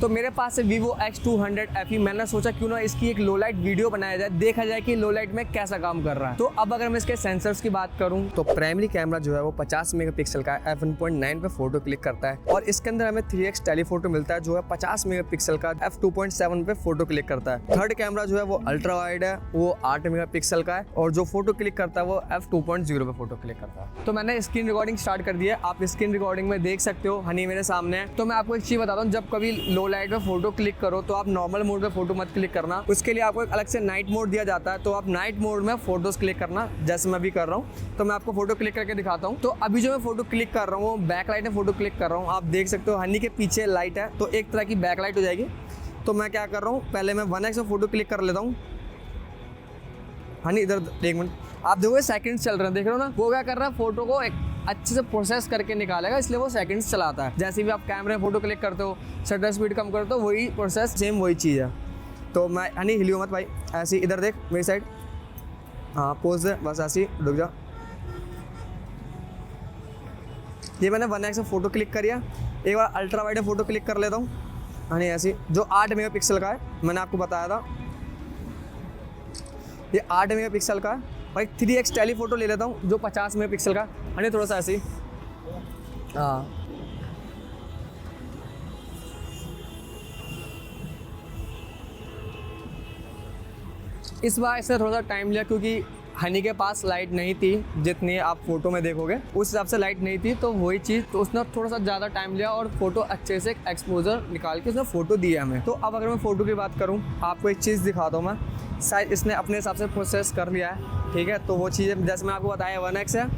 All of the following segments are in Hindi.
तो मेरे पास है Vivo X200 FE। मैंने सोचा क्यों ना इसकी एक लो लाइट वीडियो बनाया जाए, देखा जाए कि लो लाइट में कैसा काम कर रहा है। तो अब अगर मैं इसके सेंसर्स की बात करूं तो प्राइमरी कैमरा जो है वो 50 मेगापिक्सल का f1.9 पे फोटो क्लिक करता है और इसके अंदर हमें 3x टेलीफोटो मिलता है जो है 50 मेगापिक्सल का f2.7 पे फोटो क्लिक करता है। थर्ड कैमरा जो है वो अल्ट्रा वाइड है, वो 8 मेगापिक्सल का है और जो फोटो क्लिक करता है वो f2.0 पे फोटो क्लिक करता है। तो मैंने स्क्रीन रिकॉर्डिंग स्टार्ट कर दिया है, आप स्क्रीन रिकॉर्डिंग में देख सकते हो, हनी मेरे सामने है। तो मैं आपको एक चीज बताता हूँ, जब कभी लो लाइट में फोटो क्लिक करो तो आप नॉर्मल मोड में फोटो मत क्लिक करना, उसके लिए आपको एक अलग से नाइट मोड दिया जाता है। तो आप नाइट मोड में फोटोज क्लिक करना, जैसे मैं भी कर रहा हूँ। तो मैं आपको फोटो क्लिक करके दिखाता हूँ। तो अभी जो मैं फोटो क्लिक कर रहा हूँ बैक लाइट में फोटो क्लिक कर रहा हूँ, आप देख सकते हो हनी के पीछे लाइट है तो एक तरह की बैक लाइट हो जाएगी। तो मैं क्या कर रहा हूँ, पहले मैं 1x में फोटो क्लिक कर लेता हूँ। हनी इधर एक मिनट, आप देखोगे सेकंड्स चल रहे हैं, देख रहे हो ना, वो क्या कर रहा है, फोटो को एक अच्छे से प्रोसेस करके निकालेगा, इसलिए वो सेकंड्स चलाता है। जैसे भी आप कैमरे में फोटो क्लिक करते हो, शटर स्पीड कम करते हो, वही प्रोसेस सेम वही चीज़ है। तो मैं हनी हिलियो मत भाई, ऐसी इधर देख मेरी साइड, हाँ पोज दे बस, ऐसी रुक जा। ये मैंने 1x में फ़ोटो क्लिक करिया, एक बार अल्ट्रा वाइड में फ़ोटो क्लिक कर लेता हूँ। हनी ऐसी जो 8 मेगापिक्सल का है, मैंने आपको बताया था ये 8 मेगापिक्सल का है। भाई 3x टेलीफोटो ले लेता हूँ जो 50 मेगापिक्सल का। हनी थोड़ा सा ऐसे, हाँ इस बार इसने थोड़ा सा टाइम लिया क्योंकि हनी के पास लाइट नहीं थी, जितनी आप फोटो में देखोगे उस हिसाब से लाइट नहीं थी, तो वही चीज़, तो उसने थोड़ा सा ज़्यादा टाइम लिया और फोटो अच्छे से एक्सपोजर निकाल के उसने फ़ोटो दिया हमें। तो अब अगर मैं फ़ोटो की बात करूँ, आपको एक चीज़ दिखाता हूँ मैं, शायद इसने अपने हिसाब से प्रोसेस कर लिया है, ठीक है। तो वो चीज़ जैसे मैं आपको बताया 1x है,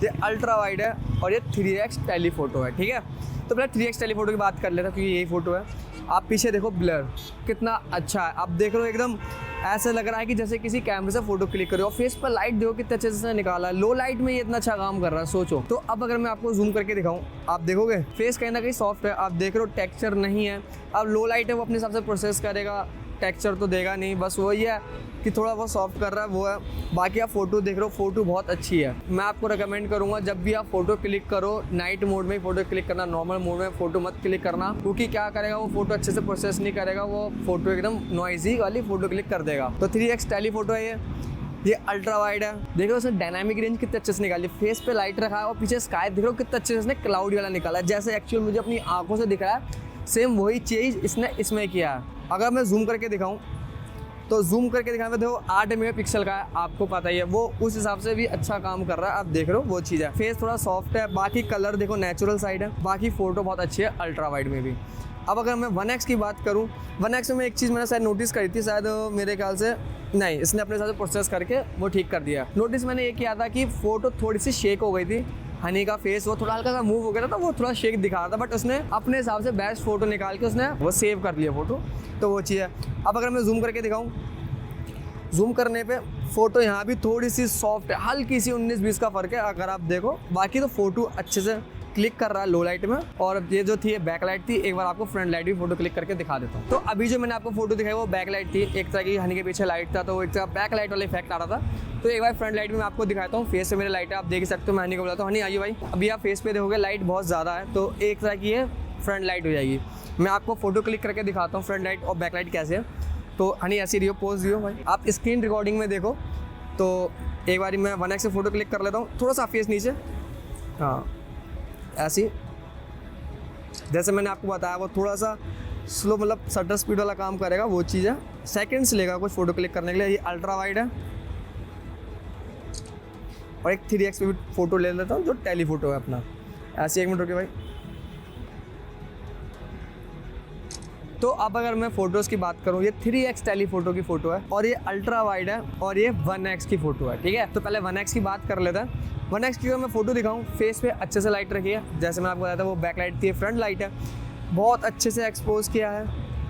ये अल्ट्रा वाइड है और ये 3x टेलीफोटो है, ठीक है। तो पहले 3x टेलीफोटो की बात कर लेता हूँ क्योंकि यही फ़ोटो है। आप पीछे देखो ब्लर कितना अच्छा है, आप देख रहे हो एकदम ऐसा लग रहा है कि जैसे किसी कैमरे से फोटो क्लिक करो। और फेस पर लाइट देखो कितने अच्छे से निकाला है, लो लाइट में ये इतना अच्छा काम कर रहा है, सोचो। तो अब अगर मैं आपको जूम करके दिखाऊं, आप देखोगे फेस कहीं ना कहीं सॉफ्ट है, आप देख रहे हो टेक्सचर नहीं है। अब लो लाइट है, वो अपने हिसाब से प्रोसेस करेगा, टेक्सचर तो देगा नहीं, बस वही है कि थोड़ा बहुत सॉफ्ट कर रहा है, वो है। बाकी आप फोटो देख रहे हो, फोटो बहुत अच्छी है। मैं आपको रिकमेंड करूंगा जब भी आप फोटो क्लिक करो, नाइट मोड में फोटो क्लिक करना, नॉर्मल मोड में फोटो मत क्लिक करना, क्योंकि क्या करेगा वो फोटो अच्छे से प्रोसेस नहीं करेगा, वो फोटो एकदम नॉइजी वाली फोटो क्लिक कर देगा। तो 3x टेलीफोटो है ये अल्ट्रा वाइड है। देखो उसने डायनामिक रेंज कितने अच्छे से निकाली, फेस पे लाइट रखा है और पीछे स्काई देख रहे हो कितने अच्छे से इसने क्लाउड वाला निकाला है, जैसे एक्चुअल मुझे अपनी आंखों से दिख रहा है, सेम वही चीज़ इसने इसमें किया है। अगर मैं जूम करके दिखाऊं तो जूम करके दिखाने में देखो 8 मेगापिक्सल का है, आपको पता ही है, वो उस हिसाब से भी अच्छा काम कर रहा है। आप देख रहे हो वो चीज़ है, फेस थोड़ा सॉफ्ट है, बाकी कलर देखो नेचुरल साइड है, बाकी फ़ोटो बहुत अच्छी है अल्ट्रा वाइड में भी। अब अगर मैं 1x की बात करूँ, 1x में एक चीज़ मैंने शायद नोटिस करी थी, शायद मेरे ख्याल से नहीं, इसने अपने हिसाब से प्रोसेस करके वो ठीक कर दिया। नोटिस मैंने ये किया था कि फ़ोटो थोड़ी सी शेक हो गई थी, हनी का फेस वो थोड़ा हल्का सा मूव हो गया था, वो थोड़ा शेक दिखा रहा था, बट उसने अपने हिसाब से बेस्ट फ़ोटो निकाल के उसने वो सेव कर लिया फ़ोटो, तो वो चीज़ है। अब अगर मैं जूम करके दिखाऊँ, जूम करने पे फ़ोटो यहाँ भी थोड़ी सी सॉफ्ट है, हल्की सी 19-20 का फ़र्क है अगर आप देखो, बाकी तो फ़ोटो अच्छे से क्लिक कर रहा है लो लाइट में। और ये जो थी बैक लाइट थी, एक बार आपको फ्रंट लाइट भी फोटो क्लिक करके दिखा देता हूँ। तो अभी जो मैंने आपको फोटो दिखाई वो बैक लाइट थी, एक तरह की हनी के पीछे लाइट था, तो एक तरह बैक लाइट वाला इफेक्ट आ रहा था। तो एक बार फ्रंट लाइट में मैं आपको दिखाता हूँ, फेस पे मेरे लाइट है, आप देख सकते हो। मैं हनी को बोला हनी आइए भाई, अभी आप फेस पे देखोगे लाइट बहुत ज़्यादा है, तो एक तरह की ये फ्रंट लाइट हो जाएगी। मैं आपको फोटो क्लिक करके दिखाता हूँ फ्रंट लाइट और बैक लाइट कैसे है। तो हनी ऐसी रियो पोज दियो भाई, आप स्क्रीन रिकॉर्डिंग में देखो। तो एक बार मैं 1x से फ़ोटो क्लिक कर लेता हूँ, थोड़ा सा फेस नीचे, हाँ ऐसी, जैसे मैंने आपको बताया वो थोड़ा सा स्लो, मतलब शटर स्पीड वाला काम करेगा, वो चीज़ है। सेकंड्स लेगा कुछ फ़ोटो क्लिक करने के लिए। ये अल्ट्रा वाइड है और एक 3x पे भी फ़ोटो ले लेता हूँ जो टेलीफोटो है अपना, ऐसे। 1 मिनट रुकिए भाई। तो अब अगर मैं फ़ोटोज़ की बात करूँ, ये 3x टेलीफोटो की फ़ोटो है और ये अल्ट्रा वाइड है और ये 1x की फ़ोटो है, ठीक है। तो पहले 1x की बात कर लेते हैं। 1x की अगर मैं फ़ोटो दिखाऊँ, फेस पे अच्छे से लाइट रखी है, जैसे मैं आपको बताया था वो बैक लाइट थी, फ्रंट लाइट है, बहुत अच्छे से एक्सपोज किया है,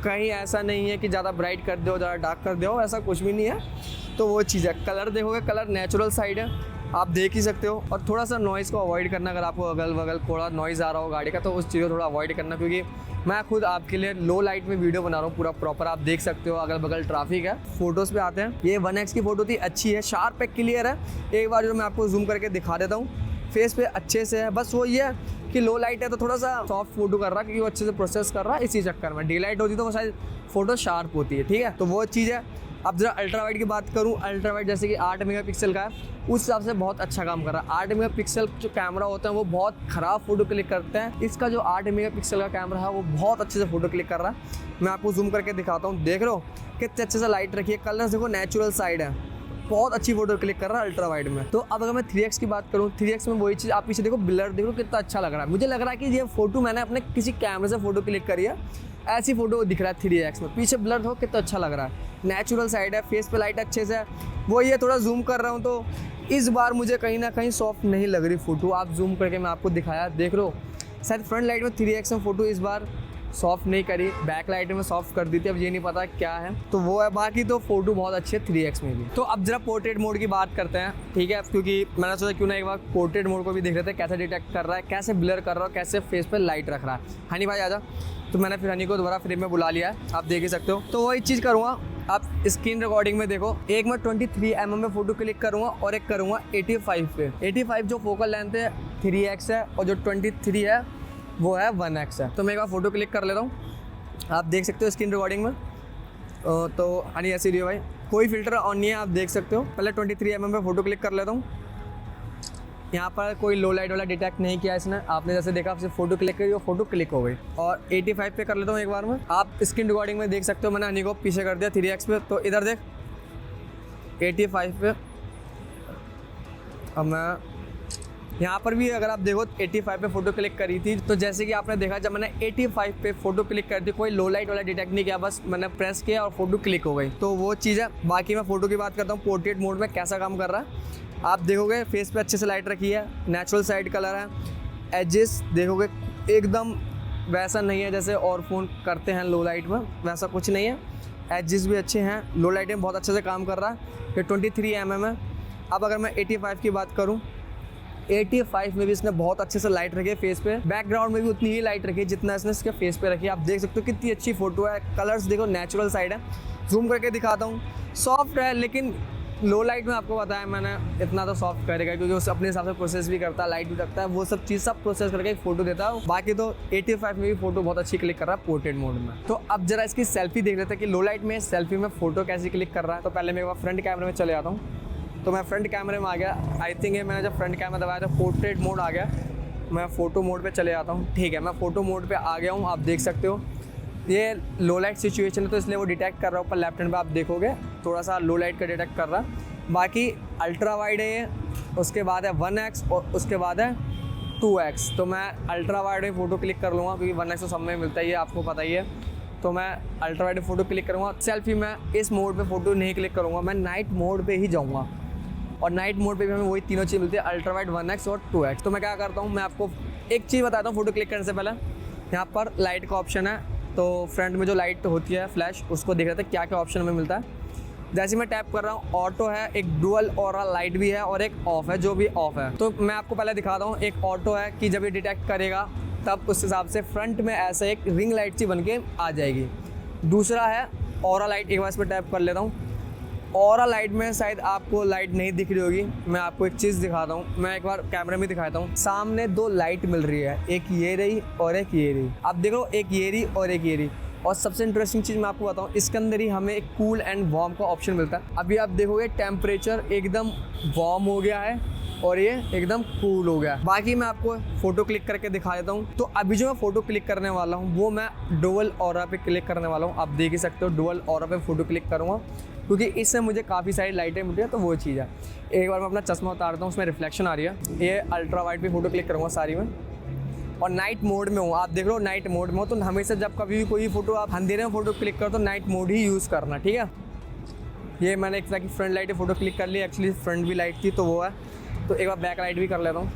कहीं ऐसा नहीं है कि ज़्यादा ब्राइट कर दो ज़्यादा डार्क कर दो, ऐसा कुछ भी नहीं है। तो वो चीज़ है। कलर देखोगे, कलर नेचुरल साइड है, आप देख ही सकते हो। और थोड़ा सा नॉइज़ को अवॉइड करना, अगर आपको अगल बगल थोड़ा नॉइज़ आ रहा हो गाड़ी का, तो उस चीज़ को थोड़ा अवॉइड करना, क्योंकि मैं खुद आपके लिए लो लाइट में वीडियो बना रहा हूँ पूरा प्रॉपर, आप देख सकते हो अगल बगल ट्रैफिक है। फोटोज़ पे आते हैं, ये 1x की फ़ोटो थी, अच्छी है, शार्प है, क्लियर है। एक बार जो मैं आपको जूम करके दिखा देता हूँ, फेस पे अच्छे से है। बस वो ये है कि लो लाइट है तो थोड़ा सा सॉफ्ट फोटो कर रहा है, क्योंकि वो अच्छे से प्रोसेस कर रहा है, इसी चक्कर में। डी लाइट होती तो वो शायद फोटो शार्प होती है, ठीक है। तो वो चीज़ है। अब जरा अल्ट्रा वाइड की बात करूँ, अल्ट्रा वाइड जैसे कि 8 मेगापिक्सल का है, उस हिसाब से बहुत अच्छा काम कर रहा है। 8 मेगापिक्सल जो कैमरा होता है वो बहुत ख़राब फोटो क्लिक करते हैं। इसका जो 8 मेगापिक्सल का कैमरा है वो बहुत अच्छे से फोटो क्लिक कर रहा है। मैं आपको जूम करके दिखाता हूँ, देख रहे हो कितने अच्छे से लाइट रखी है, कलर्स देखो नेचुरल साइड है, बहुत अच्छी फोटो क्लिक कर रहा है अल्ट्रा वाइड में। तो अब अगर मैं 3x की बात करूँ, 3x में वही चीज़, आप पीछे देखो ब्लर देखो कितना अच्छा लग रहा है। मुझे लग रहा है कि ये फोटो मैंने अपने किसी कैमरे से फोटो क्लिक करी है, ऐसी फोटो दिख रहा है 3x में। पीछे ब्लर देखो कितना अच्छा लग रहा है, नेचुरल साइड है, फेस पे लाइट अच्छे से है। वो ये थोड़ा जूम कर रहा हूँ तो इस बार मुझे कहीं ना कहीं सॉफ्ट नहीं लग रही फोटो। आप जूम करके मैं आपको दिखाया, देख लो शायद फ्रंट लाइट में 3x में फोटो इस बार सॉफ्ट नहीं करी, बैक लाइट में सॉफ्ट कर दी थी, अब ये नहीं पता क्या है। तो वो है, बाकी तो फोटो बहुत अच्छी है 3x में भी। तो अब जरा पोर्ट्रेट मोड की बात करते हैं, ठीक है, क्योंकि मैंने सोचा क्यों ना एक बार पोर्ट्रेट मोड को भी देख लेते हैं, कैसे डिटेक्ट कर रहा है, कैसे ब्लर कर रहा है, कैसे फेस पे लाइट रख रहा है। हनी भाई आजा। तो मैंने फिर हनी को दोबारा फ्रेम में बुला लिया है, आप देख ही सकते हो। तो वही चीज़ करूँगा, आप स्क्रीन रिकॉर्डिंग में देखो, एक मैं 23 mm में फोटो क्लिक करूँगा और एक करूँगा 85 पे। 85 जो फोकल लेंथ है 3x है, और जो 23 है वो है 1x है। तो मैं एक बार फोटो क्लिक कर लेता हूँ, आप देख सकते हो स्क्रीन रिकॉर्डिंग में। तो हनी ऐसी रही हो भाई, कोई फिल्टर ऑन नहीं है, आप देख सकते हो। पहले 23 mm पे फ़ोटो क्लिक कर लेता हूँ। यहाँ पर कोई लो लाइट वाला डिटेक्ट नहीं किया इसने, आपने जैसे देखा आपसे फ़ोटो क्लिक करी, वो फ़ोटो क्लिक हो गई। और 85 पे कर लेता हूँ एक बार में, आप स्क्रीन रिकॉर्डिंग में देख सकते हो। मैंने हनी को पीछे कर दिया 3x पे, तो इधर देख 85 पे। अब मैं यहाँ पर भी अगर आप देखो 85 पे फ़ोटो क्लिक करी थी, तो जैसे कि आपने देखा जब मैंने 85 पे फ़ोटो क्लिक कर दी, कोई लो लाइट वाला डिटेक्ट नहीं किया, बस मैंने प्रेस किया और फ़ोटो क्लिक हो गई। तो वो चीज़ है। बाकी मैं फ़ोटो की बात करता हूँ, पोर्ट्रेट मोड में कैसा काम कर रहा है आप देखोगे। फेस पे अच्छे से लाइट रखी है, नेचुरल साइड कलर है, एजेस देखोगे एकदम वैसा नहीं है जैसे और फ़ोन करते हैं लो लाइट में, वैसा कुछ नहीं है। एजेस भी अच्छे हैं, लो लाइट में बहुत अच्छे से काम कर रहा है। ये 23 mm है। अब अगर मैं 85 की बात करूँ, 85 में भी इसने बहुत अच्छे से लाइट रखी है फेस पे, बैकग्राउंड में भी उतनी ही लाइट रखी है जितना इसने इसके फेस पे रखी है। आप देख सकते हो कितनी अच्छी फोटो है, कलर्स देखो नेचुरल साइड है। जूम करके दिखाता हूँ, सॉफ्ट है, लेकिन लो लाइट में आपको बताया मैंने इतना तो सॉफ्ट करेगा, क्योंकि उसे अपने हिसाब से प्रोसेस भी करता है, लाइट भी रखता है, वो सब चीज़ सब प्रोसेस करके एक फ़ोटो देता है। बाकी तो 85 में भी फ़ोटो बहुत अच्छी क्लिक कर रहा है पोर्ट्रेट मोड में। तो अब जरा इसकी सेल्फी देख लेते हैं कि लो लाइट में सेल्फी में फ़ोटो कैसे क्लिक कर रहा है। तो पहले मैं एक बार फ्रंट कैमरे में चले जाता हूँ। तो मैं फ्रंट कैमरे में आ गया, आई थिंक ये मैंने जब फ्रंट कैमरा दबाया तो पोर्ट्रेट मोड आ गया। मैं फ़ोटो मोड पे चले जाता हूँ, ठीक है, मैं फ़ोटो मोड पे आ गया हूँ। आप देख सकते हो ये लो लाइट सिचुएशन है, तो इसलिए वो डिटेक्ट कर रहा है। ऊपर लेफ्ट हैंड पे आप देखोगे थोड़ा सा लो लाइट का डिटेक्ट कर रहा है। बाकी अल्ट्रा वाइड है ये, उसके बाद है 1x और उसके बाद है 2x। तो मैं अल्ट्रा वाइड में फ़ोटो क्लिक कर लूँगा, क्योंकि 1x तो सब में मिलता ही है, आपको पता ही है। तो मैं अल्ट्रा वाइड फ़ोटो क्लिक करूँगा। सेल्फी मैं इस मोड पे फ़ोटो नहीं क्लिक करूँगा, मैं नाइट मोड पे ही जाऊँगा, और नाइट मोड पे भी हमें वही तीनों चीज़ मिलती है, अल्ट्रा वाइड, 1x और 2x। तो मैं क्या करता हूँ, मैं आपको एक चीज़ बताता हूँ फ़ोटो क्लिक करने से पहले। यहाँ पर लाइट का ऑप्शन है, तो फ्रंट में जो लाइट होती है फ्लैश, उसको देख रहे थे क्या क्या ऑप्शन हमें मिलता है। जैसे मैं टैप कर रहा हूँ, ऑटो है, एक डुअल ऑरा लाइट भी है, और एक ऑफ है जो भी ऑफ है। तो मैं आपको पहले दिखाता हूँ। एक ऑटो है कि जब ये डिटेक्ट करेगा तब उस हिसाब से फ्रंट में ऐसे एक रिंग लाइट सी बन के आ जाएगी। दूसरा है ऑरा लाइट, एक बार इस पर टैप कर लेता हूँ। ऑरा लाइट में शायद आपको लाइट नहीं दिख रही होगी, मैं आपको एक चीज़ दिखाता हूँ, मैं एक बार कैमरे में दिखाता हूँ। सामने दो लाइट मिल रही है, एक ये रही और एक ये रही। आप देख लो, एक ये रही और एक ये रही। और सबसे इंटरेस्टिंग चीज़ मैं आपको बताऊँ, इसके अंदर ही हमें एक कूल एंड वार्म का ऑप्शन मिलता है। अभी आप देखोगे टेम्परेचर एकदम वार्म हो गया है और ये एकदम कूल हो गया। बाकी मैं आपको फ़ोटो क्लिक करके दिखा देता हूँ। तो अभी जो मैं फ़ोटो क्लिक करने वाला हूँ वो मैं डुअल ऑरा पे क्लिक करने वाला हूँ। आप देख ही सकते हो, डुअल ऑरा पे फ़ोटो क्लिक करूँगा, क्योंकि इससे मुझे काफ़ी सारी लाइटें मिलती है। तो वो चीज़ है। एक बार मैं अपना चश्मा उतारता हूँ, उसमें रिफ्लेक्शन आ रही है। ये अल्ट्रा वाइड पे फ़ोटो क्लिक करूँगा सारी में, और नाइट मोड में हूँ। आप देख लो नाइट मोड में हो, तो हमेशा जब कभी भी कोई फ़ोटो आप अंधेरे में फ़ोटो क्लिक करो तो नाइट मोड ही यूज़ करना, ठीक है। ये मैंने एक तरह की फ्रंट लाइट फ़ोटो क्लिक कर ली, एक्चुअली फ्रंट भी लाइट थी तो वो है। तो एक बार बैक लाइट भी कर लेता हूँ।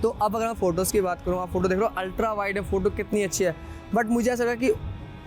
तो अब अगर मैं फ़ोटोज़ की बात करूँ, आप फ़ोटो देख लो, अल्ट्रा वाइड है, फ़ोटो कितनी अच्छी है। बट मुझे ऐसा लगा कि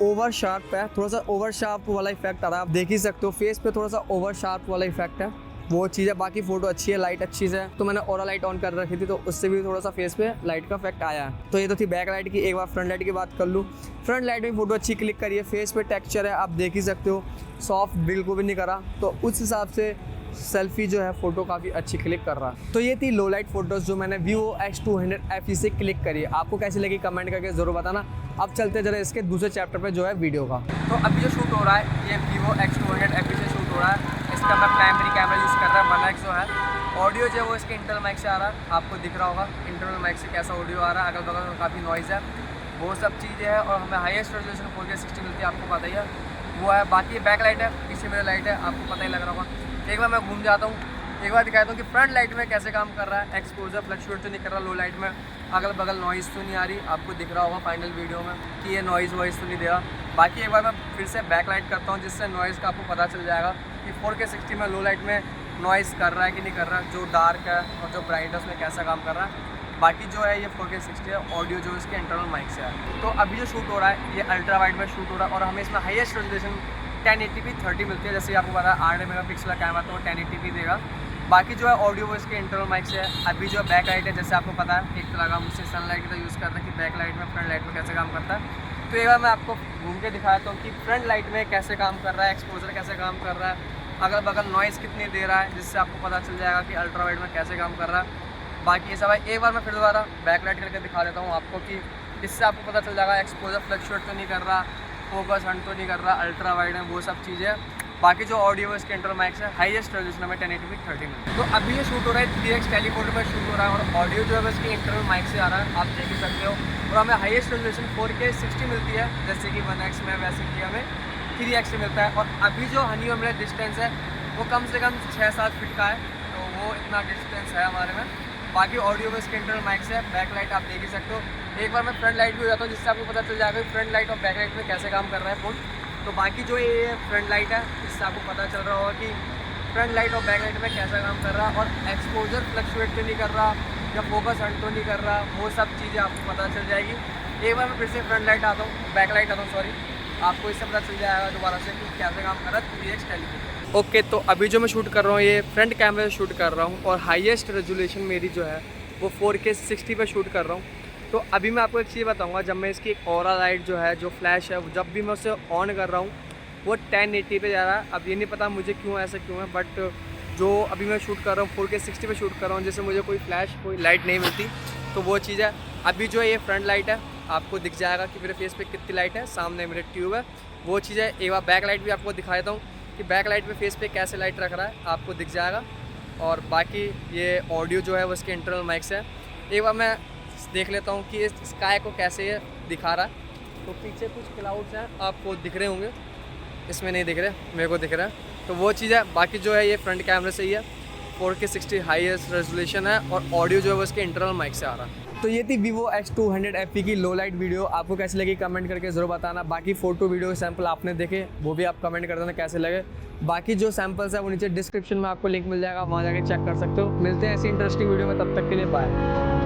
ओवर शार्प है, थोड़ा सा ओवर शार्प वाला इफेक्ट आ रहा है। आप देख ही सकते हो फेस पे थोड़ा सा ओवर शार्प वाला इफेक्ट है, वो चीज़ है। बाकी फ़ोटो अच्छी है, लाइट अच्छी से, तो मैंने ऑरा लाइट ऑन कर रखी थी तो उससे भी थोड़ा सा फेस पे लाइट का इफेक्ट आया है। तो ये तो थी बैक लाइट की। एक बार फ्रंट लाइट की बात कर लूँ, फ्रंट लाइट में फ़ोटो अच्छी क्लिक करिए। फेस पे टेक्सचर है, आप देख ही सकते हो, सॉफ्ट बिल्कुल भी नहीं करा, तो उस हिसाब से सेल्फी जो है फ़ोटो काफ़ी अच्छी क्लिक कर रहा है। तो ये थी लो लाइट फ़ोटोज़ जो मैंने Vivo X200 FE से क्लिक करी। आपको कैसी लगी कमेंट करके ज़रूर बताना। अब चलते जरा इसके दूसरे चैप्टर पे जो है वीडियो का। तो अभी जो शूट हो रहा है ये Vivo X200 FE से शूट हो रहा है। इसका मैं प्राइमरी कैमरा यूज़ कर रहा है 1x जो है। ऑडियो जो है वो इसके इंटरनल माइक से आ रहा है, आपको दिख रहा होगा इंटरनल माइक से कैसा ऑडियो आ रहा है। अगल बगल में काफ़ी नॉइज़ है, वो सब चीज़ें हैं। और हमें हाईएस्ट रेजोल्यूशन 4K60 मिलती है, आपको पता ही है वो है। बाकी बैक लाइट है, पीछे मेरा लाइट है, आपको पता ही लग रहा होगा। एक बार मैं घूम जाता हूँ, एक बार दिखाता हूँ कि फ्रंट लाइट में कैसे काम कर रहा है। एक्सपोजर फ्लक्चुएट तो नहीं कर रहा लो लाइट में, अगल बगल नॉइज़ तो नहीं आ रही, आपको दिख रहा होगा फाइनल वीडियो में कि ये नॉइज़ वॉइस तो नहीं दे रहा। बाकी एक बार मैं फिर से बैक लाइट करता हूँ, जिससे नॉइज़ का आपको पता चल जाएगा कि 4K60 में लो लाइट में नॉइज़ कर रहा है कि नहीं कर रहा, जो डार्क है और जो ब्राइट है उसमें कैसा काम कर रहा है। बाकी जो है ये 4K60 है, ऑडियो जो इसके इंटरनल माइक से है। तो अभी जो शूट हो रहा है ये अल्ट्रा वाइड में शूट हो रहा है और हमें इसमें हाईएस्ट रेजोल्यूशन 1080p 30 मिलती है। जैसे आपको पता है 8 मेगापिक्सल का कैमरा तो वो 1080p देगा। बाकी जो है ऑडियो वो इसके इंटरनल माइक से है। अभी जो बैक लाइट है, जैसे आपको पता है एक लगा मुझसे सनलाइट का यूज़ करता है कि बैक लाइट में फ्रंट लाइट में कैसे काम करता है। तो एक बार मैं आपको घूम के दिखाता हूँ कि फ्रंट लाइट में कैसे काम कर रहा है, एक्सपोजर कैसे काम कर रहा है, अगल बगल नॉइज़ कितनी दे रहा है, जिससे आपको पता चल जाएगा कि अल्ट्रा वाइड में कैसे काम कर रहा है। बाकी ये सब है। एक बार मैं फिर दोबारा बैक लाइट करके दिखा देता हूँ आपको कि इससे आपको पता चल जाएगा एक्सपोजर फ्लक्चुएट तो नहीं कर रहा, फोकस हंट तो नहीं कर रहा, अल्ट्रा वाइड है, वो सब चीज़ें। बाकी जो ऑडियो है इसके इंटरनल माइक से हाईएस्ट रेजोल्यूशन में 1080p 30 में। तो अभी ये शूट हो रहा है 3x टेलीफोटो में शूट हो रहा है और ऑडियो जो है इसके इंटरनल माइक से आ रहा है, आप देख ही सकते हो। और हमें हाईएस्ट रेजोल्यूशन 4K60 मिलती है, जैसे कि 1x में, वैसे कि हमें 3x से मिलता है। और अभी जो हनी और मेरा डिस्टेंस है वो कम से कम 6-7 फीट का है, तो वो इतना डिस्टेंस है हमारे में। बाकी ऑडियो में इसके इंटरनल माइक से है। बैक लाइट आप देख ही सकते हो। एक बार मैं फ्रंट लाइट भी हो जाता हूँ, जिससे आपको पता चल जाएगा कि फ्रंट लाइट और बैक लाइट में कैसे काम कर रहा है फ़ोन। तो बाकी जो ये फ्रंट लाइट है इससे आपको पता चल रहा होगा कि फ्रंट लाइट और बैक लाइट में कैसा काम कर रहा है, और एक्सपोजर फ्लक्चुएट तो नहीं कर रहा या फोकस हंट तो नहीं कर रहा, वो सब चीज़ें आपको पता चल जाएगी। एक बार मैं फिर से फ्रंट लाइट आता हूँ, बैक लाइट आता हूँ सॉरी, आपको इससे पता चल जाएगा दोबारा से कि कैसे काम कर रहा है 3x टेलीफोटो। ओके, तो अभी जो मैं शूट कर रहा हूँ ये फ्रंट कैमरे से शूट कर रहा हूँ और हाईएस्ट रेजोल्यूशन मेरी जो है वो 4K60 पे शूट कर रहा हूँ। तो अभी मैं आपको एक चीज़ बताऊँगा, जब मैं इसकी एक ऑरा लाइट जो है, जो फ्लैश है, जब भी मैं उसे ऑन कर रहा हूँ वो 1080 पे जा रहा है। अब ये नहीं पता मुझे क्यों ऐसा क्यों है, बट जो अभी मैं शूट कर रहा हूँ 4K60 पे शूट कर रहा हूँ, जैसे मुझे कोई फ्लैश कोई लाइट नहीं मिलती, तो वो चीज़ है। अभी जो ये फ्रंट लाइट है आपको दिख जाएगा कि मेरे फेस पे कितनी लाइट है, सामने मेरे ट्यूब है, वो चीज़ है। एक बार बैक लाइट भी आपको दिखा देता हूँ कि बैक लाइट पे फेस पे कैसे लाइट रख रहा है, आपको दिख जाएगा। और बाकी ये ऑडियो जो है वो इसके इंटरनल माइक से है। एक बार मैं देख लेता हूँ कि इस स्काई को कैसे ये दिखा रहा है। तो पीछे कुछ क्लाउड्स हैं, आपको दिख रहे होंगे, इसमें नहीं दिख रहे, मेरे को दिख रहा है, तो वो चीज़ है। बाकी जो है ये फ्रंट कैमरे से ही है, 4K60 हाईएस्ट रेजोल्यूशन है और ऑडियो जो है वो इसके इंटरनल माइक से आ रहा है। तो ये थी Vivo X200 FE की लो लाइट वीडियो। आपको कैसी लगी कमेंट करके ज़रूर बताना। बाकी फ़ोटो वीडियो सैंपल आपने देखे वो भी आप कमेंट कर देना कैसे लगे। बाकी जो सैंपल्स है वो नीचे डिस्क्रिप्शन में आपको लिंक मिल जाएगा, वहाँ जाके चेक कर सकते हो। मिलते हैं ऐसी इंटरेस्टिंग वीडियो में, तब तक के लिए बाय।